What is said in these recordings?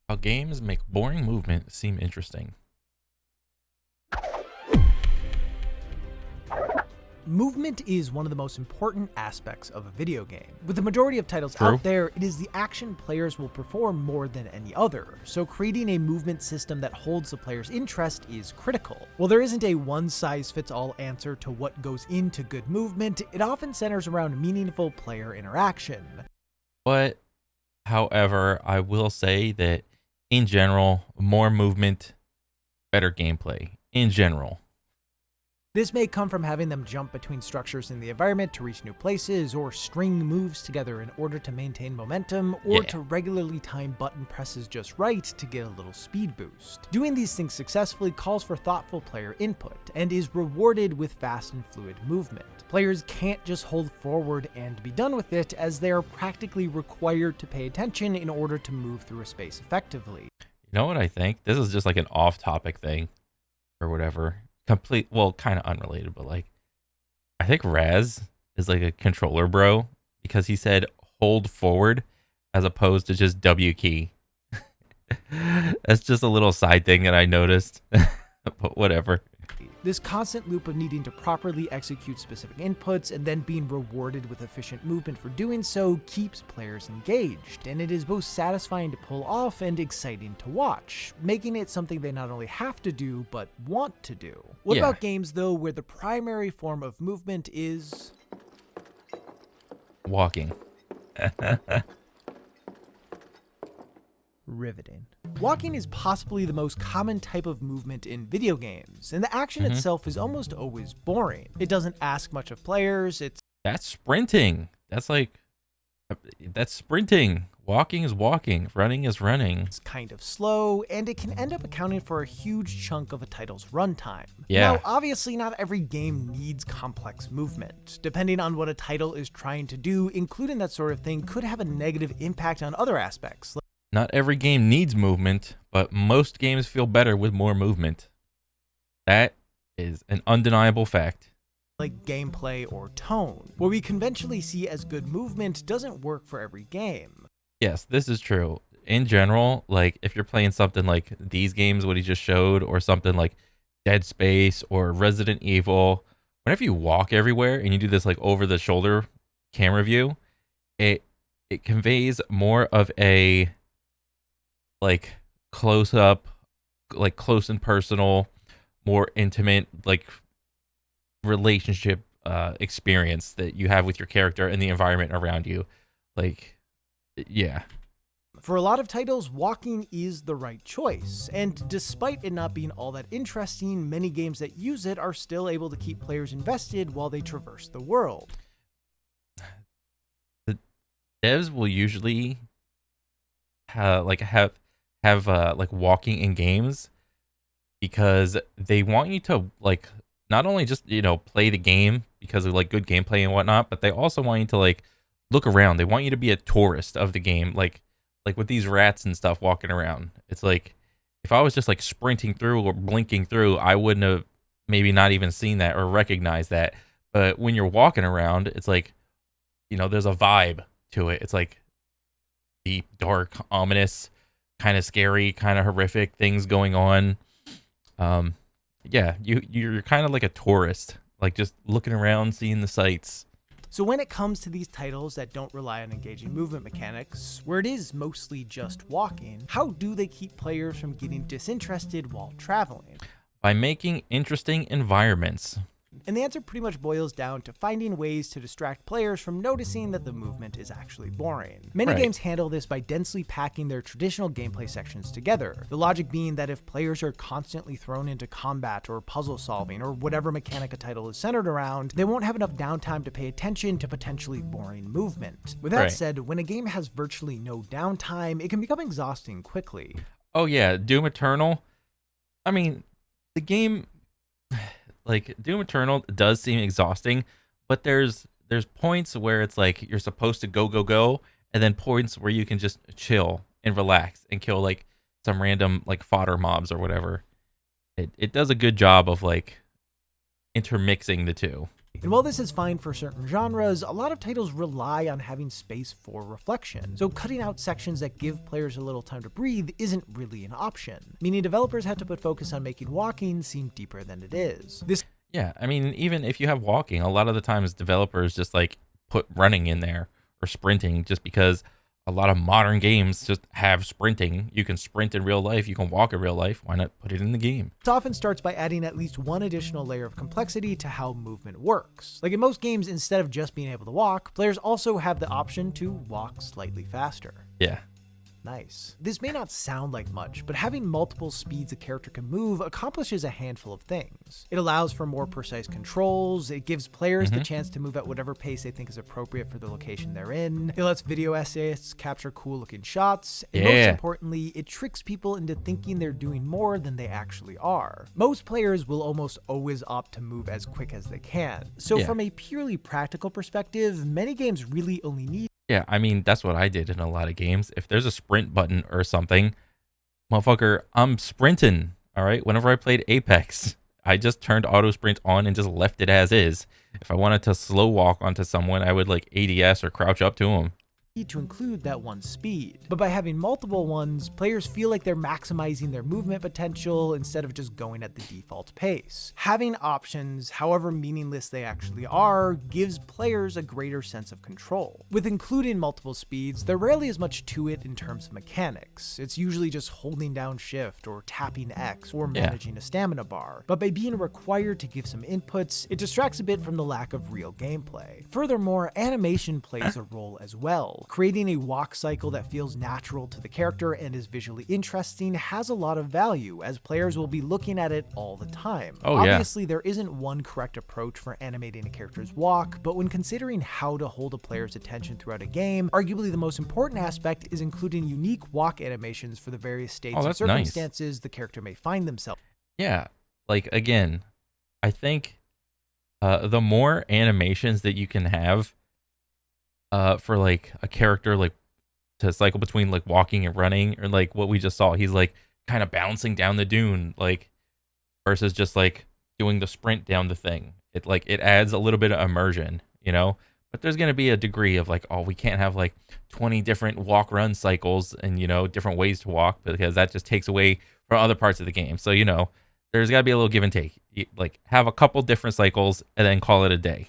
How games make boring movement seem interesting. Movement is one of the most important aspects of a video game. With the majority of titles True. out there, it is the action players will perform more than any other, so creating a movement system that holds the player's interest is critical. While there isn't a one-size-fits-all answer to what goes into good movement, it often centers around meaningful player interaction. But, however, I will say that in general, more movement, better gameplay. In general. This may come from having them jump between structures in the environment to reach new places, or string moves together in order to maintain momentum, or Yeah. to regularly time button presses just right to get a little speed boost. Doing these things successfully calls for thoughtful player input, and is rewarded with fast and fluid movement. Players can't just hold forward and be done with it, as they are practically required to pay attention in order to move through a space effectively. You know what I think? This is just like an off-topic thing or whatever. Well, kind of unrelated, but like, I think Raz is like a controller bro because he said hold forward as opposed to just W key. That's just a little side thing that I noticed, but whatever. This constant loop of needing to properly execute specific inputs and then being rewarded with efficient movement for doing so keeps players engaged, and it is both satisfying to pull off and exciting to watch, making it something they not only have to do, but want to do. What Yeah. about games, though, where the primary form of movement is Walking. riveting? Walking is possibly the most common type of movement in video games, and the action Mhm. itself is almost always boring. It doesn't ask much of players, That's sprinting. That's sprinting. Walking is walking. Running is running. it's kind of slow, and it can end up accounting for a huge chunk of a title's runtime. Yeah. Now, obviously not every game needs complex movement. Depending on what a title is trying to do, including that sort of thing could have a negative impact on other aspects, Not every game needs movement, but most games feel better with more movement. That is an undeniable fact. like gameplay or tone. What we conventionally see as good movement doesn't work for every game. Yes, this is true. In general, like if you're playing something like these games, what he just showed, or something like Dead Space or Resident Evil, whenever you walk everywhere and you do this like over the shoulder camera view, it it conveys more of a like close up, like close and personal, more intimate like relationship experience that you have with your character and the environment around you. Like, yeah. For a lot of titles, walking is the right choice, and despite it not being all that interesting, many games that use it are still able to keep players invested while they traverse the world. The devs will usually have like walking in games because they want you to like not only just play the game because of like good gameplay and whatnot, but they also want you to like look around. They want you to be a tourist of the game, like with these rats and stuff walking around. It's like if I was just like sprinting through or blinking through, I wouldn't have maybe not even seen that or recognized that. But when you're walking around, it's like there's a vibe to it. It's like deep, dark, ominous, kind of scary, kind of horrific things going on. Yeah, you're kind of like a tourist, like just looking around, seeing the sights. So when it comes to these titles that don't rely on engaging movement mechanics, where it is mostly just walking, how do they keep players from getting disinterested while traveling? By making interesting environments. And the answer pretty much boils down to finding ways to distract players from noticing that the movement is actually boring. Many Right. games handle this by densely packing their traditional gameplay sections together, the logic being that if players are constantly thrown into combat or puzzle solving or whatever mechanic a title is centered around, they won't have enough downtime to pay attention to potentially boring movement. With that Right. said, when a game has virtually no downtime, it can become exhausting quickly. Oh yeah, Doom Eternal. I mean, the game like Doom Eternal does seem exhausting, but there's points where it's like you're supposed to go, and then points where you can just chill and relax and kill like some random like fodder mobs or whatever. It does a good job of like intermixing the two. And while this is fine for certain genres, a lot of titles rely on having space for reflection. So cutting out sections that give players a little time to breathe isn't really an option, meaning developers have to put focus on making walking seem deeper than it is. Yeah, I mean, even if you have walking, a lot of the times developers just like put running in there or sprinting just because a lot of modern games just have sprinting. You can sprint in real life, you can walk in real life. Why not put it in the game? This often starts by adding at least one additional layer of complexity to how movement works. Like in most games, instead of just being able to walk, players also have the option to walk slightly faster. Yeah. Nice. This may not sound like much, but having multiple speeds a character can move accomplishes a handful of things. It allows for more precise controls, it gives players the chance to move at whatever pace they think is appropriate for the location they're in, it lets video essayists capture cool looking shots, and most importantly, it tricks people into thinking they're doing more than they actually are. Most players will almost always opt to move as quick as they can, so from a purely practical perspective, many games really only need. Yeah, I mean, that's what I did in a lot of games. If there's a sprint button or something, motherfucker, I'm sprinting. All right. Whenever I played Apex, I just turned auto sprint on and just left it as is. If I wanted to slow walk onto someone, I would like ADS or crouch up to them. To include that one speed. But by having multiple ones, players feel like they're maximizing their movement potential instead of just going at the default pace. Having options, however meaningless they actually are, gives players a greater sense of control. With including multiple speeds, there rarely is much to it in terms of mechanics. It's usually just holding down shift or tapping X or managing a stamina bar. But by being required to give some inputs, it distracts a bit from the lack of real gameplay. Furthermore, animation plays a role as well. Creating a walk cycle that feels natural to the character and is visually interesting has a lot of value, as players will be looking at it all the time. Obviously, there isn't one correct approach for animating a character's walk, but when considering how to hold a player's attention throughout a game, arguably the most important aspect is including unique walk animations for the various states and circumstances the character may find themselves. Yeah, like again, I think the more animations that you can have for like a character like to cycle between like walking and running, or like what we just saw, he's like kind of bouncing down the dune, like versus just like doing the sprint down the thing. It adds a little bit of immersion, you know. But there's gonna be a degree of like, oh, we can't have like 20 different walk run cycles and, you know, different ways to walk, because that just takes away from other parts of the game. So, you know, there's got to be a little give and take. Like have a couple different cycles and then call it a day.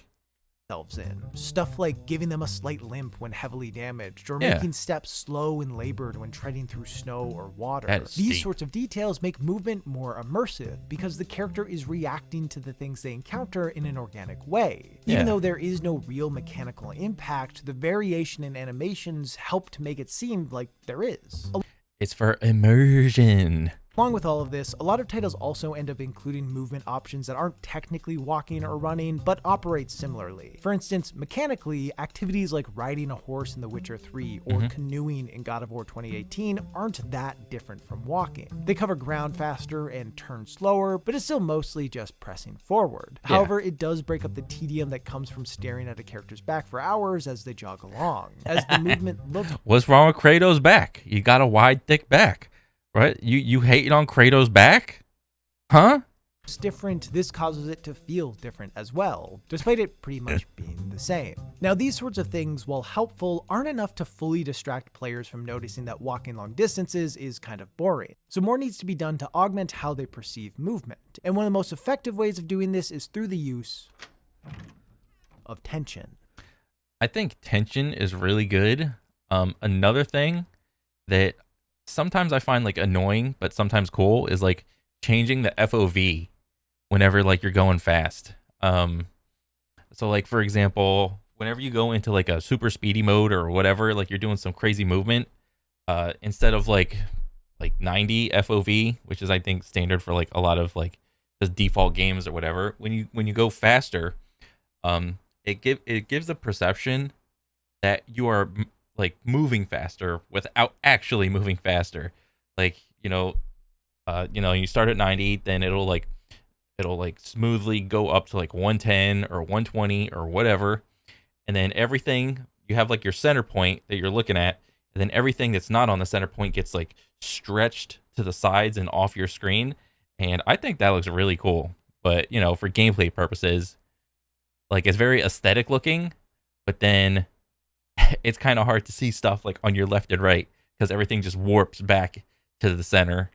In. Stuff like giving them a slight limp when heavily damaged, or making steps slow and labored when treading through snow or water. These sorts of details make movement more immersive because the character is reacting to the things they encounter in an organic way. Even though there is no real mechanical impact, the variation in animations help to make it seem like there is. It's for immersion. Along with all of this, a lot of titles also end up including movement options that aren't technically walking or running, but operate similarly. For instance, mechanically, activities like riding a horse in The Witcher 3 or canoeing in God of War 2018 aren't that different from walking. They cover ground faster and turn slower, but it's still mostly just pressing forward. However, it does break up the tedium that comes from staring at a character's back for hours as they jog along, as the movement looks. What's wrong with Kratos' back? You got a wide, thick back. Right? You hating on Kratos' back? Huh? It's different. This causes it to feel different as well, despite it pretty much being the same. Now, these sorts of things, while helpful, aren't enough to fully distract players from noticing that walking long distances is kind of boring. So more needs to be done to augment how they perceive movement. And one of the most effective ways of doing this is through the use of tension. I think tension is really good. Another thing that sometimes I find like annoying, but sometimes cool, is like changing the FOV whenever like you're going fast. So like for example, whenever you go into like a super speedy mode or whatever, like you're doing some crazy movement, instead of like 90 FOV, which is I think standard for like a lot of like just default games or whatever, when you go faster, it gives the perception that you are like moving faster without actually moving faster. Like, you start at 90, then it'll like smoothly go up to like 110 or 120 or whatever. And then everything, you have like your center point that you're looking at, and then everything that's not on the center point gets like stretched to the sides and off your screen. And I think that looks really cool. But, you know, for gameplay purposes, Like it's very aesthetic looking, but then it's kind of hard to see stuff like on your left and right because everything just warps back to the center.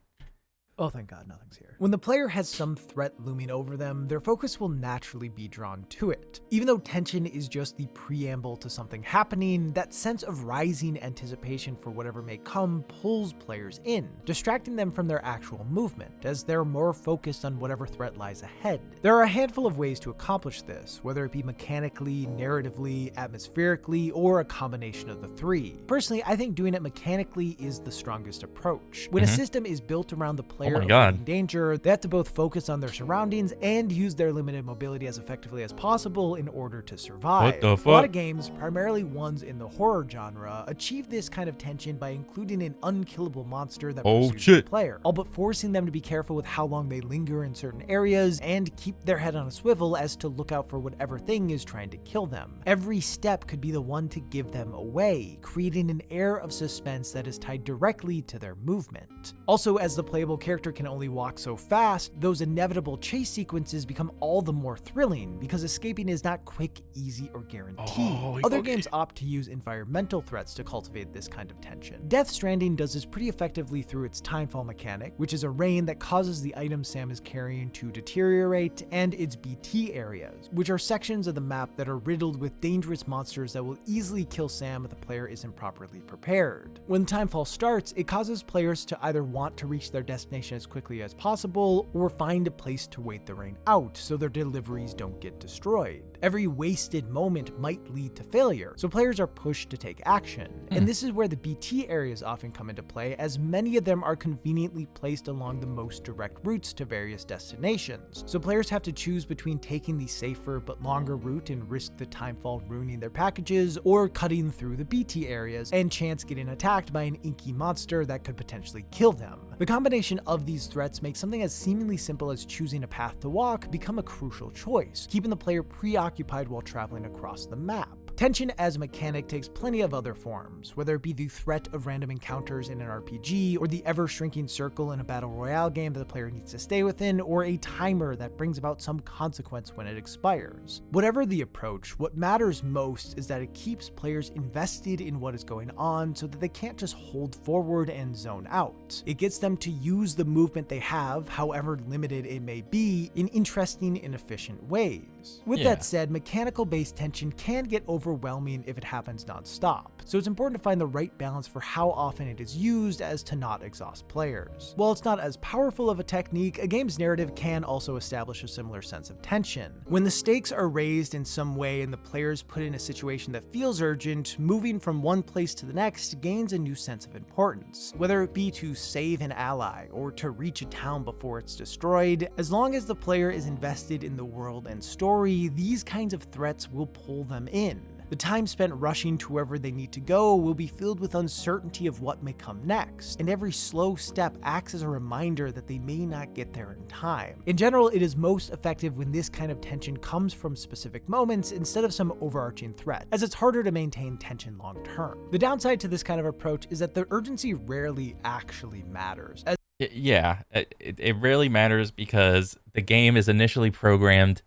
Oh, thank God, nothing's here. When the player has some threat looming over them, their focus will naturally be drawn to it. Even though tension is just the preamble to something happening, that sense of rising anticipation for whatever may come pulls players in, distracting them from their actual movement, as they're more focused on whatever threat lies ahead. There are a handful of ways to accomplish this, whether it be mechanically, narratively, atmospherically, or a combination of the three. Personally, I think doing it mechanically is the strongest approach. When a system is built around the player avoiding danger, they have to both focus on their surroundings and use their limited mobility as effectively as possible in order to survive. What the fuck? A lot of games, primarily ones in the horror genre, achieve this kind of tension by including an unkillable monster that pursues the player, all but forcing them to be careful with how long they linger in certain areas and keep their head on a swivel as to look out for whatever thing is trying to kill them. Every step could be the one to give them away, creating an air of suspense that is tied directly to their movement. Also, as the playable character can only walk so fast, those inevitable chase sequences become all the more thrilling because escaping is not quick, easy, or guaranteed. Other games opt to use environmental threats to cultivate this kind of tension. Death Stranding does this pretty effectively through its timefall mechanic, which is a rain that causes the item Sam is carrying to deteriorate, and its BT areas, which are sections of the map that are riddled with dangerous monsters that will easily kill Sam if the player isn't properly prepared. When timefall starts, it causes players to either want to reach their destination as quickly as possible, or find a place to wait the rain out so their deliveries don't get destroyed. Every wasted moment might lead to failure, so players are pushed to take action. And this is where the BT areas often come into play, as many of them are conveniently placed along the most direct routes to various destinations. So players have to choose between taking the safer but longer route and risk the timefall ruining their packages, or cutting through the BT areas and chance getting attacked by an inky monster that could potentially kill them. The combination of these threats makes something as seemingly simple as choosing a path to walk become a crucial choice, keeping the player preoccupied while traveling across the map. Tension as a mechanic takes plenty of other forms, whether it be the threat of random encounters in an RPG, or the ever-shrinking circle in a battle royale game that the player needs to stay within, or a timer that brings about some consequence when it expires. Whatever the approach, what matters most is that it keeps players invested in what is going on so that they can't just hold forward and zone out. It gets them to use the movement they have, however limited it may be, in interesting and efficient ways. With that said, mechanical-based tension can get overwhelming if it happens non-stop, so it's important to find the right balance for how often it is used as to not exhaust players. While it's not as powerful of a technique, a game's narrative can also establish a similar sense of tension. When the stakes are raised in some way and the players put in a situation that feels urgent, moving from one place to the next gains a new sense of importance. Whether it be to save an ally or to reach a town before it's destroyed, as long as the player is invested in the world and story, these kinds of threats will pull them in. The time spent rushing to wherever they need to go will be filled with uncertainty of what may come next, and every slow step acts as a reminder that they may not get there in time. In general, it is most effective when this kind of tension comes from specific moments instead of some overarching threat, as it's harder to maintain tension long term. The downside to this kind of approach is that the urgency rarely actually matters. It rarely matters because the game is initially programmed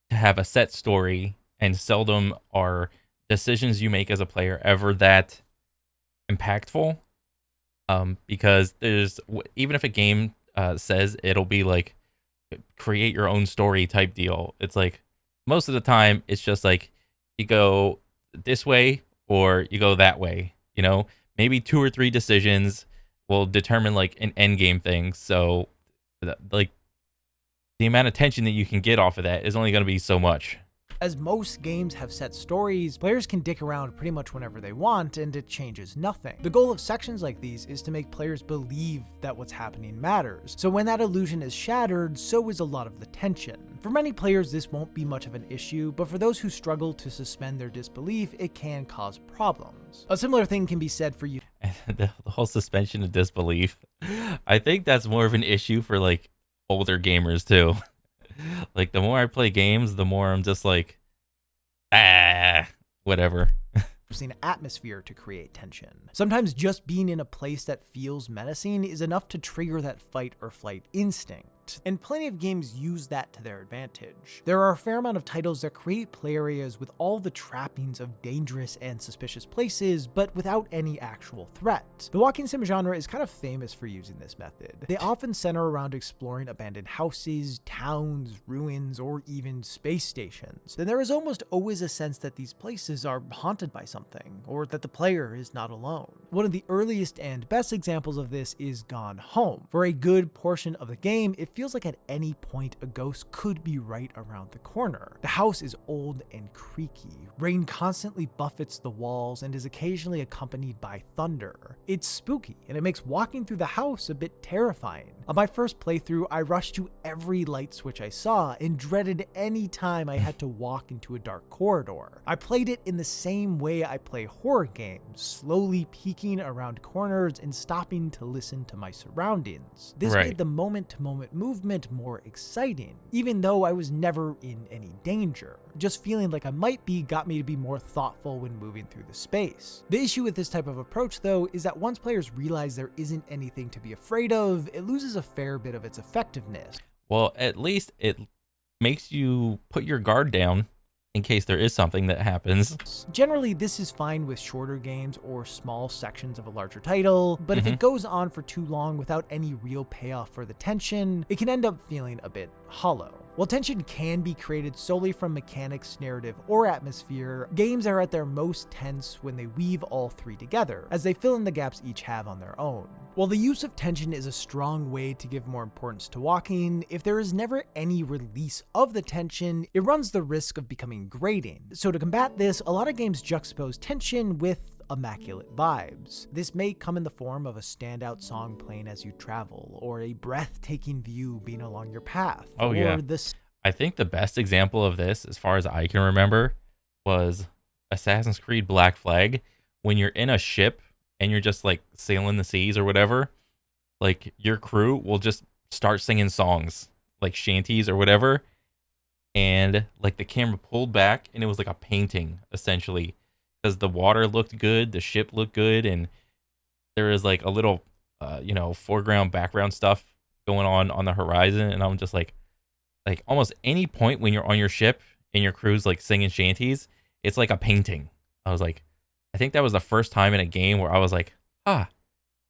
to have a set story, and seldom are decisions you make as a player ever that impactful. Because even if a game says it'll be like create your own story type deal, it's like most of the time it's just like you go this way or you go that way. You know, maybe 2 or 3 decisions will determine like an end game thing. So like the amount of tension that you can get off of that is only going to be so much. As most games have set stories, players can dick around pretty much whenever they want, and it changes nothing. The goal of sections like these is to make players believe that what's happening matters. So when that illusion is shattered, so is a lot of the tension. For many players, this won't be much of an issue, but for those who struggle to suspend their disbelief, it can cause problems. A similar thing can be said for you. The whole suspension of disbelief, I think that's more of an issue for like older gamers too. Like the more I play games, the more I'm just like, whatever. An atmosphere to create tension. Sometimes just being in a place that feels menacing is enough to trigger that fight or flight instinct. and plenty of games use that to their advantage. There are a fair amount of titles that create play areas with all the trappings of dangerous and suspicious places, but without any actual threat. The walking sim genre is kind of famous for using this method. They often center around exploring abandoned houses, towns, ruins, or even space stations. Then there is almost always a sense that these places are haunted by something, or that the player is not alone. One of the earliest and best examples of this is Gone Home. For a good portion of the game, it feels like at any point a ghost could be right around the corner. The house is old and creaky. Rain constantly buffets the walls and is occasionally accompanied by thunder. It's spooky, and it makes walking through the house a bit terrifying. On my first playthrough, I rushed to every light switch I saw and dreaded any time I had to walk into a dark corridor. I played it in the same way I play horror games, slowly peeking around corners and stopping to listen to my surroundings. This made the moment-to-moment movement more exciting, even though I was never in any danger. Just feeling like I might be got me to be more thoughtful when moving through the space. The issue with this type of approach, though, is that once players realize there isn't anything to be afraid of, it loses a fair bit of its effectiveness. Well, at least it makes you put your guard down in case there is something that happens. Generally, this is fine with shorter games or small sections of a larger title, but if it goes on for too long without any real payoff for the tension, it can end up feeling a bit hollow. While tension can be created solely from mechanics, narrative, or atmosphere, games are at their most tense when they weave all three together, as they fill in the gaps each have on their own. While the use of tension is a strong way to give more importance to walking, if there is never any release of the tension, it runs the risk of becoming grating. So to combat this, a lot of games juxtapose tension with immaculate vibes. This may come in the form of a standout song playing as you travel, or a breathtaking view being along your path. I think the best example of this, as far as I can remember, was Assassin's Creed Black Flag. When you're in a ship and you're just like sailing the seas or whatever, like your crew will just start singing songs, like shanties or whatever, and like the camera pulled back and it was like a painting essentially, because the water looked good, the ship looked good, and there was like a little, foreground, background stuff going on the horizon. And I'm just like almost any point when you're on your ship and your crew's like singing shanties, it's like a painting. I was like, I think that was the first time in a game where I was like,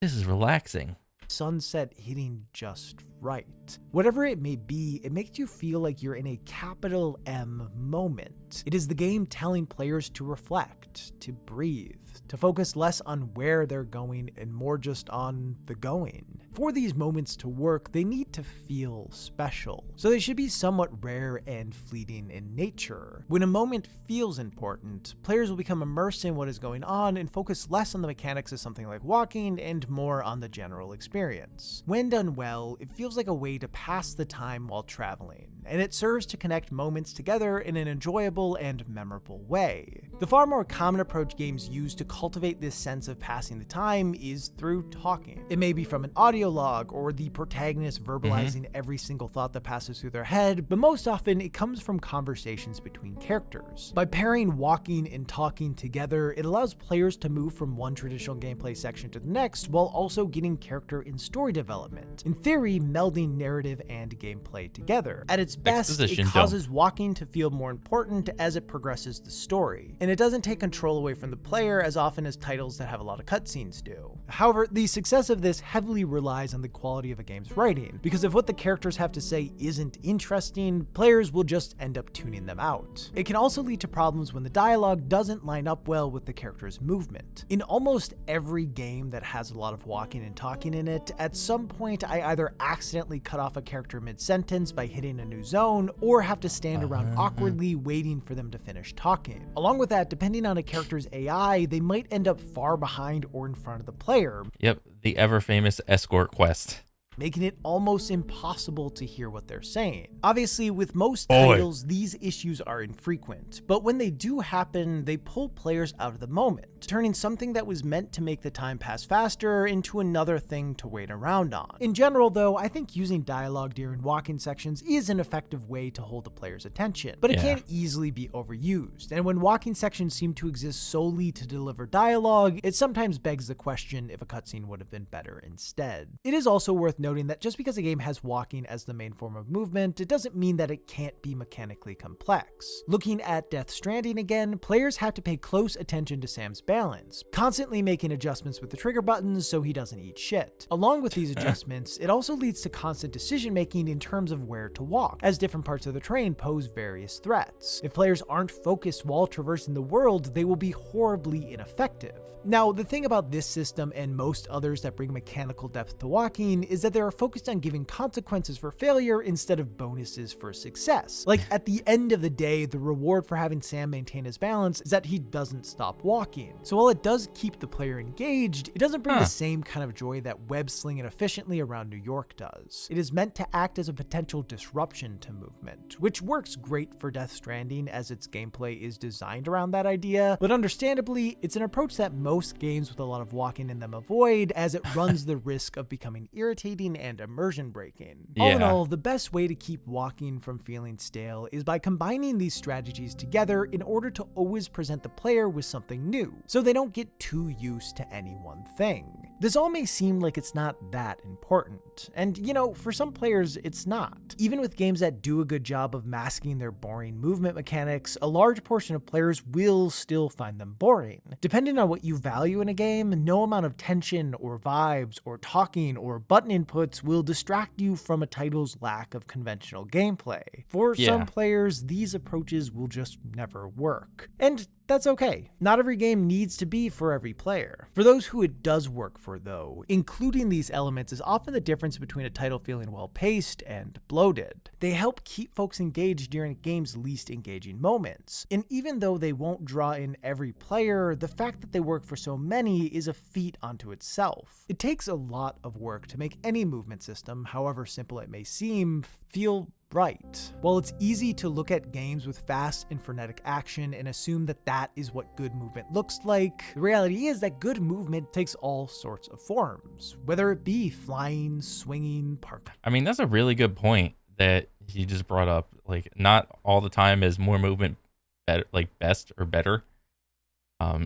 this is relaxing. Sunset hitting just right. Whatever it may be, it makes you feel like you're in a capital M moment. It is the game telling players to reflect, to breathe, to focus less on where they're going and more just on the going. For these moments to work, they need to feel special, so they should be somewhat rare and fleeting in nature. When a moment feels important, players will become immersed in what is going on and focus less on the mechanics of something like walking and more on the general experience. When done well, it feels like a way to pass the time while traveling, and it serves to connect moments together in an enjoyable and memorable way. The far more common approach games use to cultivate this sense of passing the time is through talking. It may be from an audio log or the protagonist verbalizing every single thought that passes through their head, but most often it comes from conversations between characters. By pairing walking and talking together, it allows players to move from one traditional gameplay section to the next while also getting character and story development. In theory, melding narrative and gameplay together. At its best, it causes walking to feel more important as it progresses the story, and it doesn't take control away from the player as often as titles that have a lot of cutscenes do. However, the success of this heavily relies on the quality of a game's writing, because if what the characters have to say isn't interesting, players will just end up tuning them out. It can also lead to problems when the dialogue doesn't line up well with the character's movement. In almost every game that has a lot of walking and talking in it, at some point I either accidentally cut off a character mid-sentence by hitting a new zone, or have to stand around awkwardly waiting for them to finish talking. Along with that, depending on a character's AI, they might end up far behind or in front of the player. Yep, the ever-famous escort quest, making it almost impossible to hear what they're saying. Obviously, with most titles, these issues are infrequent, but when they do happen, they pull players out of the moment, turning something that was meant to make the time pass faster into another thing to wait around on. In general, though, I think using dialogue during walking sections is an effective way to hold the player's attention, but it can easily be overused, and when walking sections seem to exist solely to deliver dialogue, it sometimes begs the question if a cutscene would have been better instead. It is also worth noting that just because a game has walking as the main form of movement, it doesn't mean that it can't be mechanically complex. Looking at Death Stranding again, players have to pay close attention to Sam's balance, constantly making adjustments with the trigger buttons so he doesn't eat shit. Along with these adjustments, it also leads to constant decision making in terms of where to walk, as different parts of the terrain pose various threats. If players aren't focused while traversing the world, they will be horribly ineffective. Now, the thing about this system and most others that bring mechanical depth to walking is that they are focused on giving consequences for failure instead of bonuses for success. Like, at the end of the day, the reward for having Sam maintain his balance is that he doesn't stop walking. So while it does keep the player engaged, it doesn't bring the same kind of joy that web slinging efficiently around New York does. It is meant to act as a potential disruption to movement, which works great for Death Stranding as its gameplay is designed around that idea, but understandably, it's an approach that most games with a lot of walking in them avoid, as it runs the risk of becoming irritating and immersion breaking. All in all, the best way to keep walking from feeling stale is by combining these strategies together in order to always present the player with something new, so they don't get too used to any one thing. This all may seem like it's not that important, and you know, for some players it's not. Even with games that do a good job of masking their boring movement mechanics, a large portion of players will still find them boring. Depending on what you value in a game, no amount of tension or vibes or talking or button inputs will distract you from a title's lack of conventional gameplay. For some players, these approaches will just never work. And that's okay. Not every game needs to be for every player. For those who it does work for though, including these elements is often the difference between a title feeling well-paced and bloated. They help keep folks engaged during a game's least engaging moments. And even though they won't draw in every player, the fact that they work for so many is a feat unto itself. It takes a lot of work to make any movement system, however simple it may seem, feel right. While it's easy to look at games with fast and frenetic action and assume that that is what good movement looks like, the reality is that good movement takes all sorts of forms, whether it be flying, swinging, parkour. I mean, that's a really good point that you just brought up. Like, not all the time is more movement better, like best or better.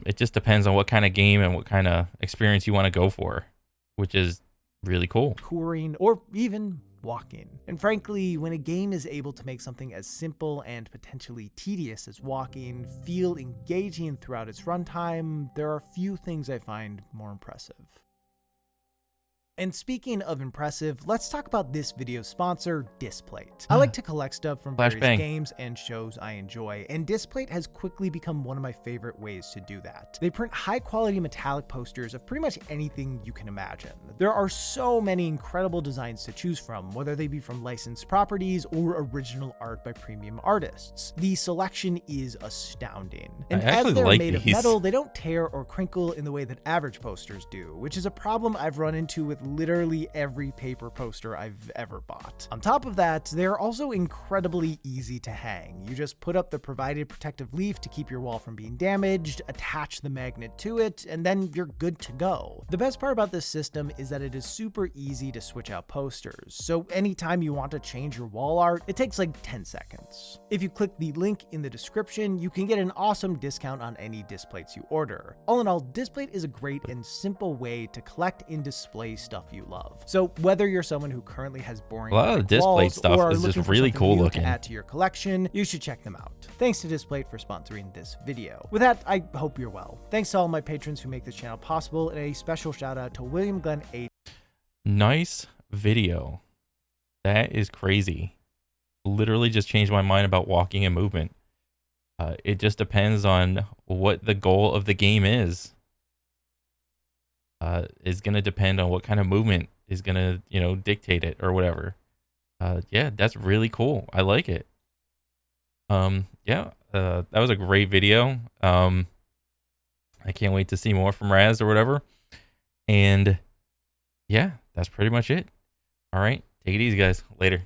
It just depends on what kind of game and what kind of experience you want to go for, which is really cool. Touring, or even walking. And frankly, when a game is able to make something as simple and potentially tedious as walking feel engaging throughout its runtime, there are few things I find more impressive. And speaking of impressive, let's talk about this video's sponsor, Displate. I like to collect stuff from various games and shows I enjoy, and Displate has quickly become one of my favorite ways to do that. They print high-quality metallic posters of pretty much anything you can imagine. There are so many incredible designs to choose from, whether they be from licensed properties or original art by premium artists. The selection is astounding. And as they're made of metal, they don't tear or crinkle in the way that average posters do, which is a problem I've run into with literally every paper poster I've ever bought. On top of that, they're also incredibly easy to hang. You just put up the provided protective leaf to keep your wall from being damaged, attach the magnet to it, and then you're good to go. The best part about this system is that it is super easy to switch out posters, so anytime you want to change your wall art, it takes like 10 seconds. If you click the link in the description, you can get an awesome discount on any Displates you order. All in all, Displate is a great and simple way to collect and display stuff you love. So whether you're someone who currently has boring a lot of the Displate stuff is just really cool looking to add to your collection, you should check them out. Thanks to Displate for sponsoring this video. With that, I hope you're well. Thanks to all my patrons who make this channel possible, and a special shout out to William Glenn 8. Nice video. That is crazy. Literally just changed my mind about walking and movement. It just depends on what the goal of the game is. Is going to depend on what kind of movement is going to, you know, dictate it or whatever. Yeah, that's really cool. I like it. Yeah, that was a great video. I can't wait to see more from Raz or whatever. And yeah, that's pretty much it. All right, take it easy, guys. Later.